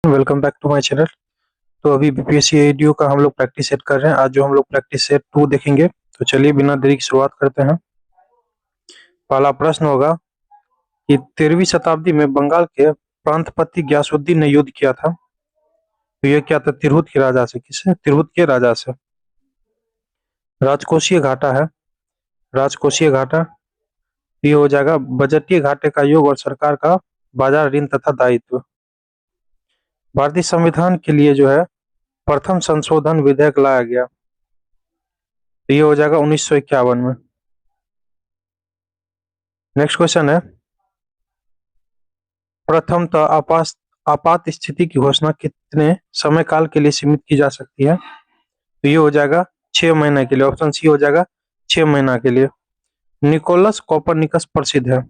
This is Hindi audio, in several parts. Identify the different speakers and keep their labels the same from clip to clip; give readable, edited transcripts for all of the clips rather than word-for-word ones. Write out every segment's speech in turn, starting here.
Speaker 1: Welcome back to my channel. तो अभी बीपीएससी एडीओ का हम लोग प्रैक्टिस सेट कर रहे हैं। आज जो हम लोग प्रैक्टिस सेट 2 देखेंगे। तो चलिए बिना देरी की शुरुआत करते हैं। पहला प्रश्न होगा कि 13वीं शताब्दी में बंगाल के प्रांतपति गयासुद्दीन ने युद्ध किया था। तो यह क्या था? तिरहुत के राजा से। किससे? तिरहुत के राजा से। राजकोषीय घाटा है। राजकोषीय घाटा ये हो जाएगा बजटीय घाटे का योग और सरकार का बाजार ऋण तथा दायित्व। भारतीय संविधान के लिए जो है प्रथम संशोधन विधेयक लाया गया। तो ये हो जाएगा 1951 में। नेक्स्ट क्वेश्चन है, प्रथमतः आपात स्थिति की घोषणा कितने समय काल के लिए सीमित की जा सकती है? तो ये हो जाएगा 6 महीने के लिए। ऑप्शन सी हो जाएगा 6 महीना के लिए। निकोलस कोपरनिकस प्रसिद्ध है।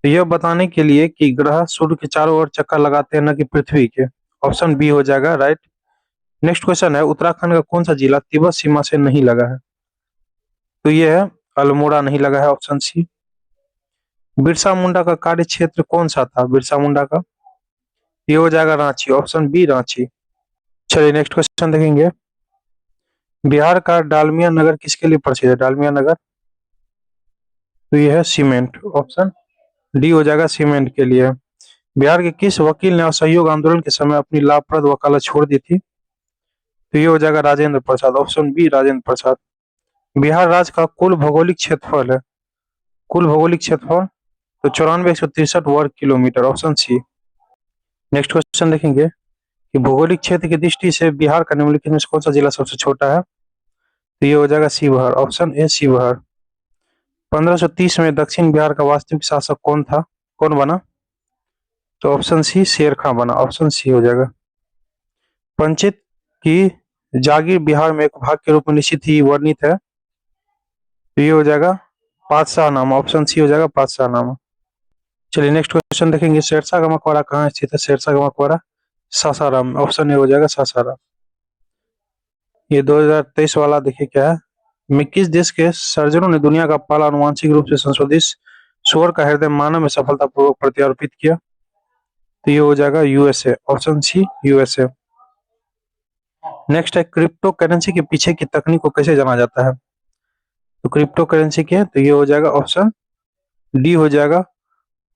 Speaker 1: तो यह बताने के लिए कि ग्रह सूर्य के चारों ओर चक्कर लगाते हैं, न कि पृथ्वी के। ऑप्शन बी हो जाएगा राइट। नेक्स्ट क्वेश्चन है, उत्तराखंड का कौन सा जिला तिब्बत सीमा से नहीं लगा है? तो ये है अल्मोड़ा नहीं लगा है। Option C. बिरसा मुंडा का कार्य क्षेत्र कौन सा था? बिरसा मुंडा का ये हो जाएगा रांची। Option B Ranchi. चलिए नेक्स्ट क्वेश्चन देखेंगे। बिहार का डालमिया नगर किसके लिए प्रसिद्ध है? डालमिया नगर तो ये है सीमेंट। ऑप्शन डी हो जाएगा सीमेंट के लिए। बिहार के किस वकील ने असहयोग आंदोलन के समय अपनी लाभप्रद वकालत छोड़ दी थी? तो ये हो जाएगा राजेंद्र प्रसाद। Option B Rajendra Prasad. बिहार राज्य का कुल भौगोलिक क्षेत्रफल है। कुल भौगोलिक क्षेत्रफल तो 94,163 वर्ग kilometre. Option C. Next question देखेंगे कि भौगोलिक क्षेत्र की दृष्टि से बिहार का निम्नलिखित में से कौन सा जिला सबसे छोटा है? तो ये हो जाएगा शिवहर। Option A Sheohar. 1530 में दक्षिण बिहार का वास्तविक शासक कौन था? कौन बना? तो ऑप्शन सी शेर खां बना। ऑप्शन सी हो जाएगा। पंचित की जागीर बिहार में एक भाग के रूप में निश्चित ही वर्णित है। तो ये हो जाएगा पातशाहनामा। ऑप्शन सी हो जाएगा पातशाहनामा। चलिए नेक्स्ट क्वेश्चन देखेंगे। शेरशाह का मकबरा कहाँ स्थित है? शेरशाह का मकबरा सासाराम। ऑप्शन ए हो जाएगा सासाराम। ये 2023 वाला देखिए क्या है। में किस देश के सर्जनों ने दुनिया का पहला आनुवांशिक रूप से संशोधित सूअर का हृदय मानव में सफलतापूर्वक प्रत्यारोपित किया? तो ये हो जाएगा USA. Option C USA. Next है, क्रिप्टो करेंसी के पीछे की तकनीक को कैसे जाना जाता है? तो क्रिप्टो करेंसी के तो ये हो जाएगा ऑप्शन डी हो जाएगा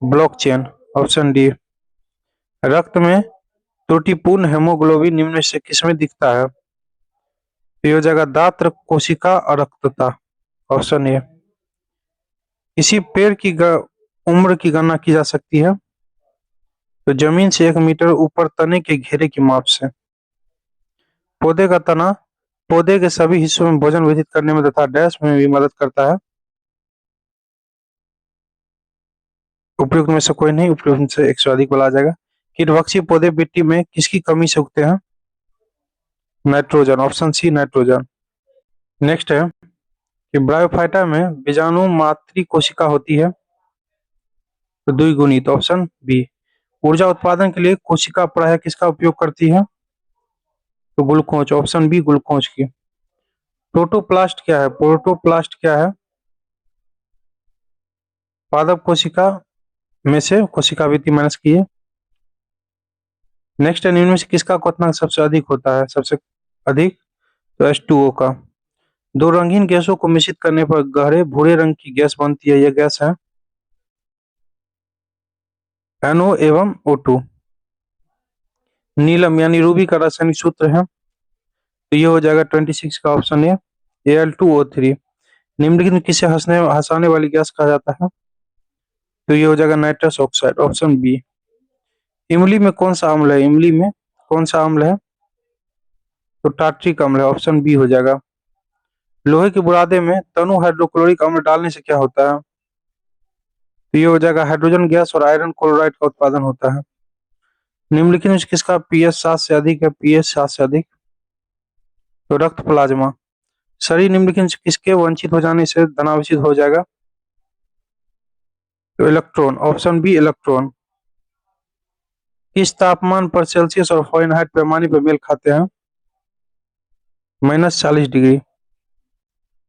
Speaker 1: ब्लॉकचेन। Option D. रक्त में त्रुटिपूर्ण हेमोग्लोबिन निम्न से किसमें दिखता है? तो ये हो जाएगा दात्र कोशिका अरक्तता। Option A. इसी पेड़ की उम्र की गणना की जा सकती है? तो जमीन से 1 मीटर ऊपर तने के घेरे की माप से। पौधे का तना पौधे के सभी हिस्सों में भोजन वितरित करने में तथा डैश में भी मदद करता है। उपयुक्त में से कोई नहीं। उपयुक्त में से एक से अधिक बोला जाएगा। कीटभक्षी पौधे मिट्टी में किसकी कमी से उगते हैं? Nitrogen. Option C nitrogen. Next है कि ब्रायोफाइटा में बीजाणु मातृ कोशिका होती है तो द्विगुणित। Option B. ऊर्जा उत्पादन के लिए कोशिका प्रायः किसका उपयोग करती है? तो ग्लूकोज। ऑप्शन बी ग्लूकोज की। प्रोटोप्लास्ट क्या है? प्रोटोप्लास्ट क्या है? पादप कोशिका में से कोशिका वृद्धि माइनस की है। नेक्स्ट है, निम्न में से किसका क्वथनांक सबसे अधिक होता है? सबसे अधिक तो H2O का। दो रंगीन गैसों को मिश्रित करने पर गहरे भूरे रंग की गैस बनती है। यह गैस है NO एवं O2। नीलम यानी रूबी का रासायनिक सूत्र है तो ये हो जाएगा 26 का। Option A Al2O3। निम्नलिखित में किसे हंसाने वाली गैस कहा जाता है? तो ये हो जाएगा नाइट्रस ऑक्साइड। Option B. इमली में कौन सा अम्ल है? इमली में कौन सा अम्ल है? तो टार्ट्रिक अम्ल है। ऑप्शन बी हो जाएगा। लोहे के बुरादे में तनु हाइड्रोक्लोरिक अम्ल डालने से क्या होता है? तो ये हो जाएगा हाइड्रोजन गैस और आयरन क्लोराइड का उत्पादन होता है। निम्नलिखित में किसका पीएच 7 से अधिक है? पीएच 7 से अधिक तो रक्त प्लाज्मा। शरीर निम्नलिखित में किसके वंचित हो जाने से धनावेशित हो जाएगा? तो इलेक्ट्रॉन। Option B electron. किस तापमान पर सेल्सियस और फ़ारेनहाइट पैमाने पर मेल खाते हैं? -40 डिग्री।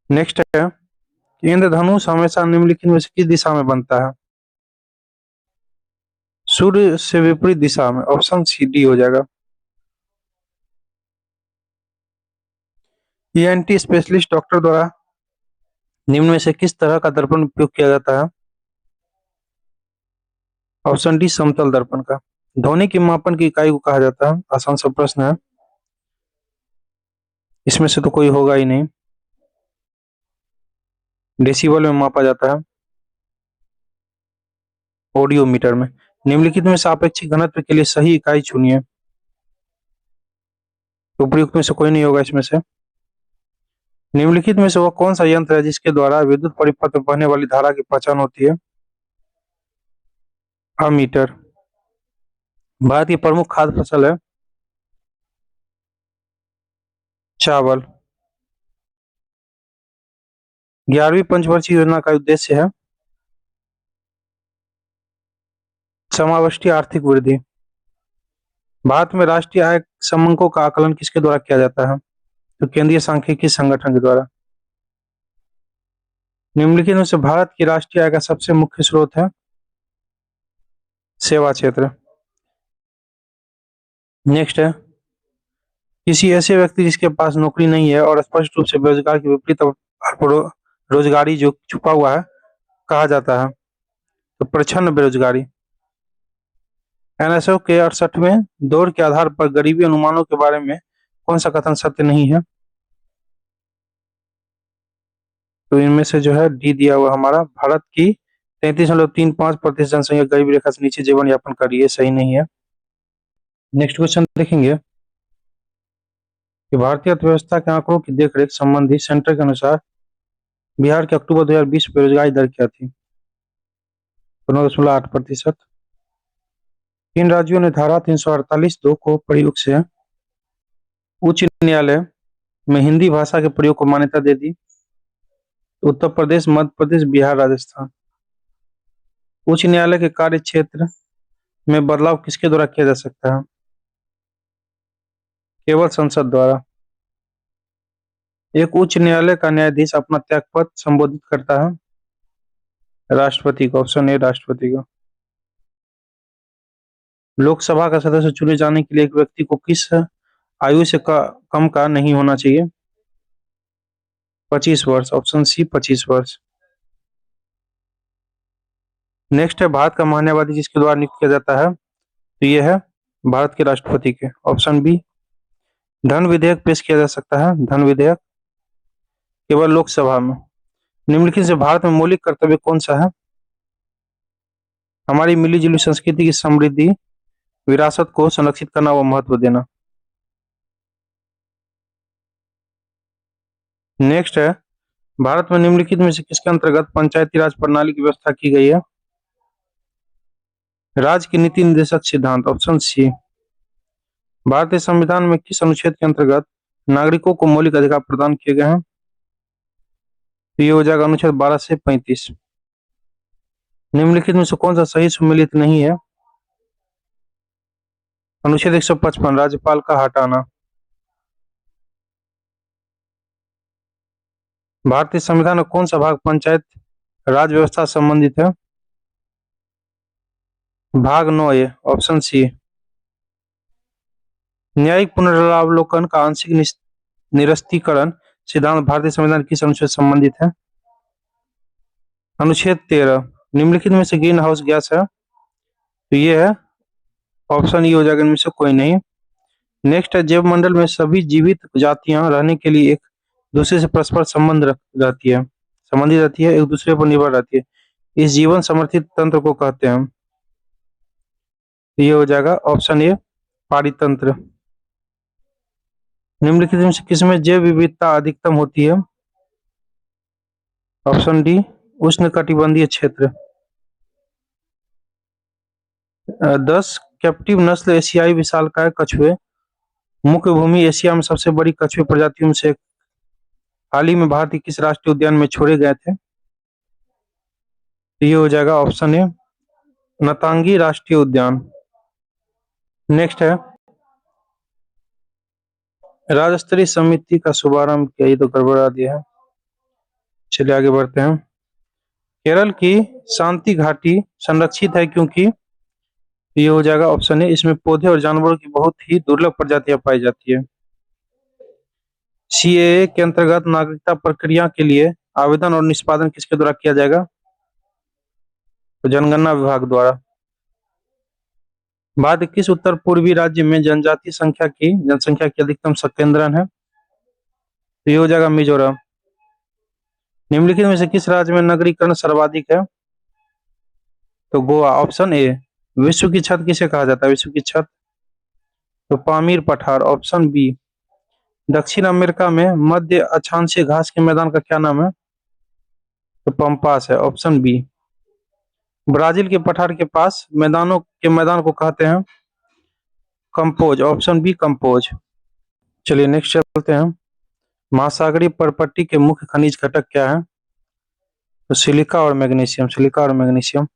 Speaker 1: नेक्स्ट है कि इंद्रधनुष हमेशा निम्नलिखित में से किस दिशा में बनता है? सूर्य से विपरीत दिशा में, ऑप्शन सी डी हो जाएगा। ईएनटी स्पेशलिस्ट डॉक्टर द्वारा निम्न में से किस तरह का दर्पण उपयोग किया जाता है? ऑप्शन डी समतल दर्पण का। ध्वनि की मापन की इकाई को कहा जाता है? आसान सा प्रश्न है, इसमें से तो कोई होगा ही नहीं। डेसिबल में मापा जाता है, ऑडियोमीटर में। निम्नलिखित में सापेक्षिक घनत्व के लिए सही इकाई चुनिए। उपयुक्त में से कोई नहीं होगा इसमें से। निम्नलिखित में से वह कौन सा यंत्र है जिसके द्वारा विद्युत परिपथ में बहने वाली धारा की पहचान होती है? अमीटर। भारत की प्रमुख खाद्य फसल है चावल। 11वीं पंचवर्षीय योजना का उद्देश्य है समावेशी आर्थिक वृद्धि। भारत में राष्ट्रीय आय समंको का आकलन किसके द्वारा किया जाता है? तो केंद्रीय सांख्यिकी संगठन के द्वारा। निम्नलिखित में से भारत की राष्ट्रीय आय का सबसे मुख्य स्रोत है सेवा क्षेत्र। नेक्स्ट है किसी ऐसे व्यक्ति जिसके पास नौकरी नहीं है और स्पष्ट रूप से बेरोजगार के विपरीत रोजगारी जो छुपा हुआ है कहा जाता है? तो प्रच्छन्न बेरोजगारी। एनएसओ के 68वें दौर के आधार पर गरीबी अनुमानों के बारे में कौन सा कथन सत्य नहीं है? तो इनमें से जो है डी दिया हुआ हमारा, भारत की 33.35% जनसंख्या गरीबी रेखा से नीचे जीवन यापन कर रही है, सही नहीं है। नेक्स्ट क्वेश्चन देखेंगे कि भारतीय अर्थव्यवस्था के आंकड़ों की देखरेख संबंधी सेंटर के अनुसार बिहार के अक्टूबर 2020 बेरोजगारी दर क्या थी? 9.8%। किन राज्यों ने धारा 348(2) को प्रयोग से उच्च न्यायालय में हिंदी भाषा के प्रयोग को मान्यता दे दी? उत्तर प्रदेश, मध्य प्रदेश, बिहार, राजस्थान। उच्च न्यायालय के कार्य क्षेत्र में बदलाव किसके द्वारा किया जा सकता है? केवल संसद द्वारा। एक उच्च न्यायालय का न्यायाधीश अपना त्यागपत्र संबोधित करता है? राष्ट्रपति को। ऑप्शन ए राष्ट्रपति को। लोकसभा का सदस्य चुने जाने के लिए एक व्यक्ति को किस आयु से कम का नहीं होना चाहिए? 25 वर्ष। ऑप्शन सी 25 वर्ष। नेक्स्ट है भारत का महान्यायवादी जिसके द्वारा नियुक्त किया जाता है? तो ये है भारत के राष्ट्रपति के। Option B. धन विधेयक पेश किया जा सकता है? धन विधेयक केवल लोकसभा में। निम्नलिखित से भारत में मौलिक कर्तव्य कौन सा है? हमारी मिली जुली संस्कृति की समृद्धि विरासत को संरक्षित करना व महत्व देना। नेक्स्ट है भारत में निम्नलिखित में से किसके अंतर्गत पंचायती राज प्रणाली की व्यवस्था की गई है? राज्य के नीति निर्देशक सिद्धांत। Option C. भारतीय संविधान में किस अनुच्छेद के अंतर्गत नागरिकों को मौलिक अधिकार प्रदान किए गए हैं? तो ये हो जाएगा अनुच्छेद 12 से 35। निम्नलिखित में से कौन सा सही सुमेलित नहीं है? अनुच्छेद 155 राज्यपाल का हटाना। भारतीय संविधान में कौन सा भाग पंचायत राज व्यवस्था से संबंधित है? भाग 9 ए। Option C. न्यायिक पुनरावलोकन का आंशिक निरस्तीकरण सिद्धांत भारतीय संविधान किस अनुच्छेद से संबंधित है? अनुच्छेद 13। निम्नलिखित में से ग्रीन हाउस गैस है? तो ये है ऑप्शन ई हो जाएगा, इनमें से कोई नहीं। नेक्स्ट है जैव मंडल में सभी जीवित जातियां रहने के लिए एक दूसरे से परस्पर संबंधित रहती है, एक दूसरे पर निर्भर रहती है। इस जीवन समर्थित तंत्र को कहते हैं? ये हो जाएगा ऑप्शन ए पारितंत्र। निम्नलिखित में से किसमें जैव विविधता अधिकतम होती है? ऑप्शन डी उष्णकटिबंधीय क्षेत्र। 10 कैप्टिव नस्ल एशियाई विशालकाय कछुए मुख्य भूमि एशिया में सबसे बड़ी कछुए प्रजातियों में से हाल ही में भारत के किस राष्ट्रीय उद्यान में छोड़े गए थे? ये हो जाएगा ऑप्शन ए नतांगी राष्ट्रीय उद्यान। नेक्स्ट है राज्य स्तरीय समिति का शुभारंभ किया? ये तो गड़बड़ा दिया है, चलिए आगे बढ़ते हैं। केरल की शांति घाटी संरक्षित है क्योंकि ये हो जाएगा ऑप्शन ए। इसमें पौधे और जानवरों की बहुत ही दुर्लभ प्रजातियां पाई जाती है। सीएए के अंतर्गत नागरिकता प्रक्रिया के लिए आवेदन और निष्पादन किसके द्वारा किया जाएगा? तो जनगणना विभाग द्वारा। भारत किस उत्तर पूर्वी राज्य में जनसंख्या की अधिकतम संकेंद्रण है? तो ये हो जाएगा मिजोरम। निम्नलिखित में से किस राज्य में नगरीकरण सर्वाधिक है? तो गोवा, ऑप्शन ए। विश्व की छत किसे कहा जाता है? विश्व की छत, तो पामीर पठार, ऑप्शन बी। दक्षिण अमेरिका में मध्य अक्षांशीय घास के मैदान का क्या नाम है? तो पंपास है, ऑप्शन बी। ब्राजील के पठार के पास मैदान को कहते हैं कंपोज, ऑप्शन बी कंपोज। चलिए नेक्स्ट चलते हैं। महासागरीय परपट्टी के मुख्य खनिज घटक क्या है? तो सिलिका और मैग्नीशियम, सिलिका और मैग्नीशियम।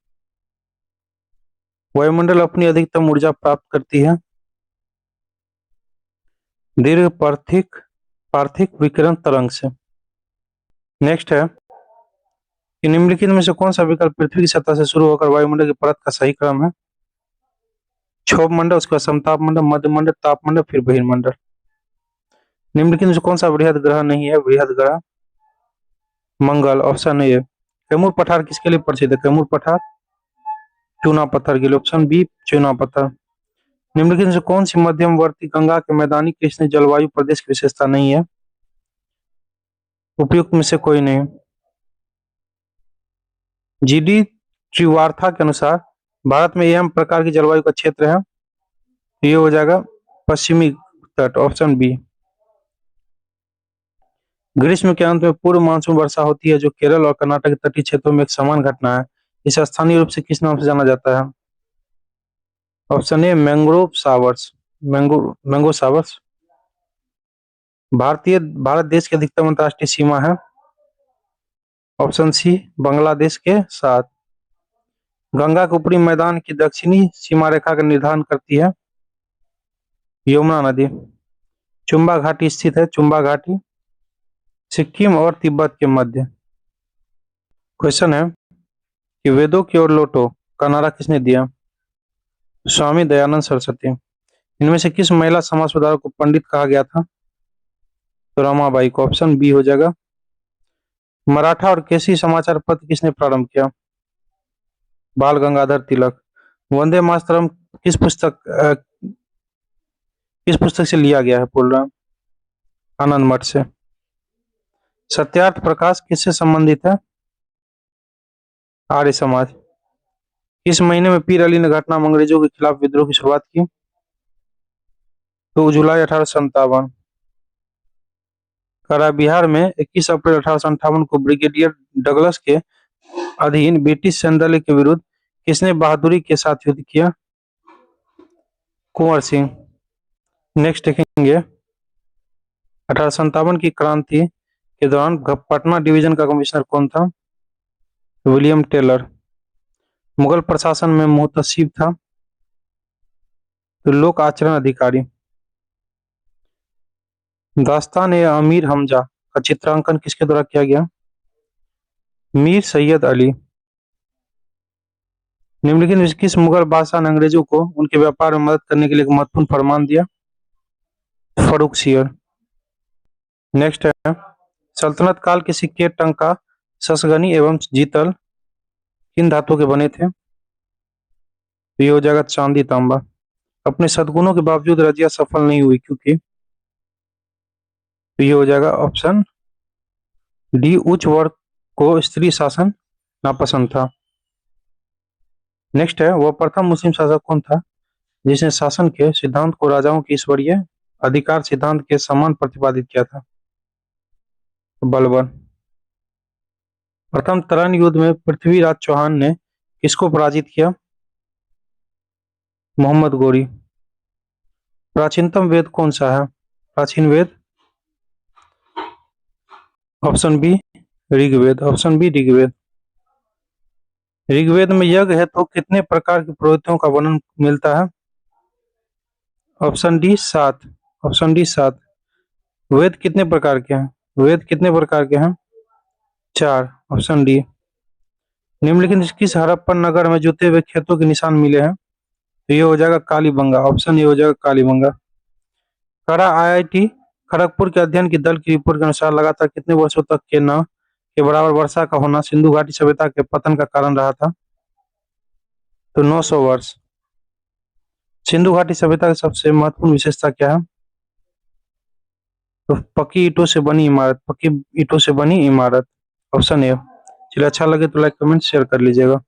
Speaker 1: वायुमंडल अपनी अधिकतम ऊर्जा प्राप्त करती है दीर्घ पार्थिक विकिरण तरंग से। नेक्स्ट है कि निम्नलिखित में से कौन सा विकल्प पृथ्वी की सतह से शुरू होकर वायुमंडल की परत का सही क्रम है? क्षोभ मंडल, उसका समताप मंडल, मध्य मंडल, ताप मंडल, फिर बहिर्मंडल। निम्नलिखित में से कौन सा वृहद ग्रह नहीं है? वृहद ग्रह मंगल, ऑप्शन ए। कैमूर पठार किसके लिए प्रसिद्ध है? कैमूर पठार चूना पत्थर के लिए, ऑप्शन बी चूना पत्थर। निम्नलिखित में से कौन सी मध्यमवर्ती गंगा के मैदानी कृष्ण जलवायु प्रदेश की विशेषता नहीं है? उपयुक्त में से कोई नहीं। जीडी त्रिवार्था के अनुसार भारत में एम प्रकार की जलवायु का क्षेत्र है, ये हो जाएगा पश्चिमी तट, ऑप्शन बी। ग्रीष्म के अंत में पूर्व मानसून वर्षा होती है जो केरल और कर्नाटक के तटीय क्षेत्रों में एक समान घटना है। इसे स्थानीय रूप से किस नाम से जाना जाता है? Option A mangrove showers, mango showers. Bharat देश की अधिकतम अंतर्राष्ट्रीय सीमा है, ऑप्शन सी बांग्लादेश के साथ। गंगा के ऊपरी मैदान की दक्षिणी सीमा रेखा का निर्धारण करती है यमुना नदी। चुम्बा घाटी स्थित है, चुम्बा घाटी सिक्किम और तिब्बत के मध्य। क्वेश्चन है कि वेदों की ओर लौटो का नारा किसने दिया? स्वामी दयानंद सरस्वती। इनमें से किस महिला समाज सुधारक को पंडित कहा गया था? तो रमाबाई को, ऑप्शन बी हो जाएगा। मराठा और केसी समाचार पत्र किसने प्रारंभ किया? बाल गंगाधर तिलक। वंदे मातरम किस पुस्तक से लिया गया है? पूर्ण आनंद मठ से। सत्यार्थ प्रकाश किससे संबंधित है? आर्य समाज। किस महीने में पीर अली ने घटनाक्रम अंग्रेजों के खिलाफ विद्रोह की शुरुआत की? तो जुलाई 1857। करा बिहार में 21 अप्रैल 1858 को ब्रिगेडियर डगलस के अधीन ब्रिटिश सैन्य के विरुद्ध किसने बहादुरी के साथ युद्ध किया? कुंवर सिंह। नेक्स्ट देखेंगे 1857 की क्रांति के दौरान पटना डिवीजन का कमिश्नर कौन था? William Taylor. मुगल प्रशासन में मुहतसिब था तो लोक आचरण अधिकारी। दास्तान ए अमीर हमजा का चित्रांकन किसके द्वारा किया गया? मीर सैयद अली। निम्नलिखित में किस मुगल बादशाह ने अंग्रेजों को उनके व्यापार में मदद करने के लिए एक महत्वपूर्ण फरमान दिया? फर्रुखसियर। नेक्स्ट है सल्तनत काल के सिक्के टंका ससगनी एवं जीतल किन धातुओं के बने थे? ये हो जाएगा चांदी तांबा। अपने सद्गुणों के बावजूद रजिया सफल नहीं हुई क्योंकि? ये हो जाएगा ऑप्शन डी। उच्च वर्ग को स्त्री शासन नापसंद था। नेक्स्ट है वह प्रथम मुस्लिम शासक कौन था जिसने शासन के सिद्धांत को राजाओं की ईश्वरीय अधिकार सिद्धांत के समान प्रतिपादित किया था? बलबन। प्रथम तराइन युद्ध में पृथ्वीराज चौहान ने किसको पराजित किया? मोहम्मद गोरी। प्राचीनतम वेद कौन सा है? प्राचीन वेद option B Rigveda, option B Rigveda. Rigveda में यज्ञ है तो कितने प्रकार की प्रवृत्तियों का वर्णन मिलता है? Option D 7, option D 7। वेद कितने प्रकार के हैं? वेद कितने प्रकार के हैं? 4, ऑप्शन डी। निम्नलिखित किस हड़प्पन नगर में जुते हुए खेतों के निशान मिले हैं? तो ये हो जाएगा कालीबंगा, ऑप्शन ए हो जाएगा कालीबंगा। खड़ा आईआईटी खड़गपुर के अध्ययन की दल की रिपोर्ट के अनुसार लगातार कितने वर्षों तक के न के बराबर वर्षा का होना सिंधु घाटी सभ्यता के पतन का कारण रहा था? तो 900 वर्ष। सिंधु घाटी सभ्यता की सबसे महत्वपूर्ण विशेषता क्या है? तो पक्की ईंटों से बनी इमारत, पक्की ईंटों से बनी इमारत, ऑप्शन ए। चलिए, अच्छा लगे तो लाइक कमेंट शेयर कर लीजिएगा।